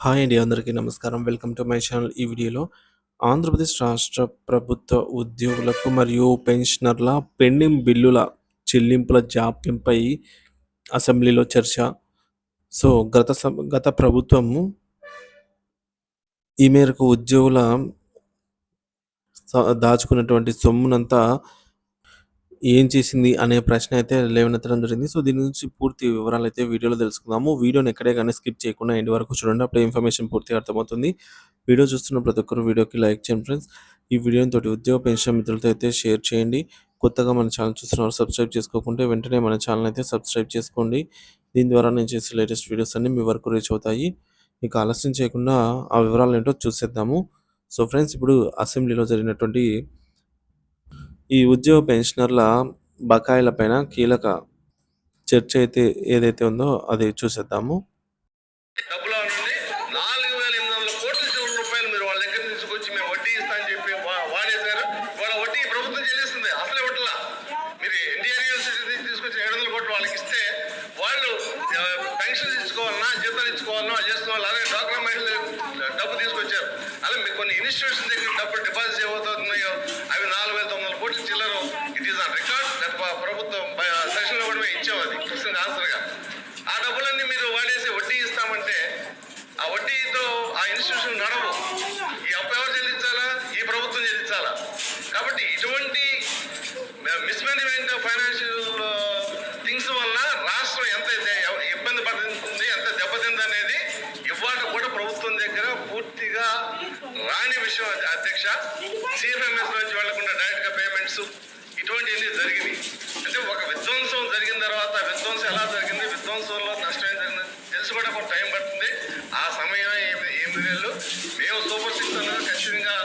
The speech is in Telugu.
హాయ్ అండి, అందరికీ నమస్కారం. Welcome to my channel. ఈ వీడియోలో ఆంధ్రప్రదేశ్ రాష్ట్ర ప్రభుత్వ ఉద్యోగులకు మరియు పెన్షనర్ల పెండింగ్ బిల్లుల చెల్లింపుల జాప్యంపై అసెంబ్లీలో చర్చ. సో, గత ప్రభుత్వము ఈ మేరకు ఉద్యోగుల దాచుకున్నటువంటి సొమ్మునంతా ఏం చేసింది అనే ప్రశ్న అయితే లేవనెత్తడం జరిగింది. సో, దీని గురించి పూర్తి వివరాలైతే వీడియోలో తెలుసుకుందాము. వీడియోని ఎక్కడే గానీ స్కిప్ చేయకుండా ఎండ్ వరకు చూడండి. అప్పుడే ఇన్ఫర్మేషన్ పూర్తిగా అర్థమవుతుంది. వీడియో చూస్తున్న ప్రతి ఒక్కరు వీడియోకి లైక్ చేయండి ఫ్రెండ్స్. ఈ వీడియోని తోటి ఉద్యోగ పెన్షన్ మిత్రులతో అయితే షేర్ చేయండి. కొత్తగా మన ఛానల్ చూస్తున్నవారు సబ్స్క్రైబ్ చేసుకోకుంటే వెంటనే మన ఛానల్ అయితే సబ్స్క్రైబ్ చేసుకోండి. దీని ద్వారా నేను చేసే లేటెస్ట్ వీడియోస్ అన్నీ మీ వరకు రీచ్ అవుతాయి. ఇక ఆలస్యం చేయకుండా ఆ వివరాలేంటో చూసేద్దాము. సో ఫ్రెండ్స్, ఇప్పుడు అసెంబ్లీలో జరిగినటువంటి ఈ ఉద్యోగ పెన్షనర్ల బకాయిలపైన కీలక చర్చ అయితే ఏదైతే ఉందో అది చూసేద్దాము. డబ్బులో నుండి 4,800 కోట్ల రూపాయలు మీరు వాళ్ళ దగ్గర తీసుకొచ్చి మేము వడ్డీ ఇస్తా అని చెప్పి వాడేశారు. వాళ్ళ వడ్డీ ప్రభుత్వం చెల్లిస్తుంది, అసలు ఇవ్వట్లా. మీరు ఎన్టీఆర్ యూనివర్సిటీ తీసుకొచ్చి 700 కోట్లు వాళ్ళకి ఇస్తే వాళ్ళు పెన్షన్ తీసుకోవాలన్నా, జీతాలు ఇచ్చుకోవాలన్నా చేసుకోవాలి. అలాగే డాక్టర్ మహిళలు డబ్బు తీసుకొచ్చారు. అలా మీకు కొన్ని ఇన్స్టిట్యూషన్ దగ్గర డబ్బులు డిపాజిట్ ఏమవుతున్నాయో అవి 4,900 కోట్లు చిల్లరు. It is on record. ప్రభుత్వం సెషన్లో కూడా మేము ఇచ్చాం, అది క్వశ్చన్ ఆన్సర్గా. ఆ డబ్బులన్నీ మీరు వాడేసి వడ్డీ ఇస్తామంటే ఆ వడ్డీతో ఆ ఇన్స్టిట్యూషన్ నడవు. ఈ అప్పు ఎవరు చెల్లించాలా? ఈ ప్రభుత్వం చెల్లించాలా? కాబట్టి ఇటువంటి మిస్మేనేజ్మెంట్ ఫైనాన్షియల్ థింగ్స్ వల్ల రాష్ట్రం ఎంత ఇబ్బంది పడుతుంది, ఎంత దెబ్బతింది అనేది ఇవాళ కూడా ప్రభుత్వం దగ్గర పూర్తిగా రాని విషయం. అధ్యక్ష, సిఎఫ్ఎంఎస్ నుంచి వెళ్లకుండా డైరెక్ట్ గా పేమెంట్స్ ఇటువంటివన్నీ జరిగినాయి. అంటే ఒక విధ్వంసం జరిగిన తర్వాత విధ్వంసం ఎలా జరిగింది, విధ్వంసంలో నష్టం ఏం జరిగింది తెలుసుకోవడం కొంత టైం పడుతుంది. ఆ సమయం 8 నెలలు మేము సూపర్ 6 అనేది ఖచ్చితంగా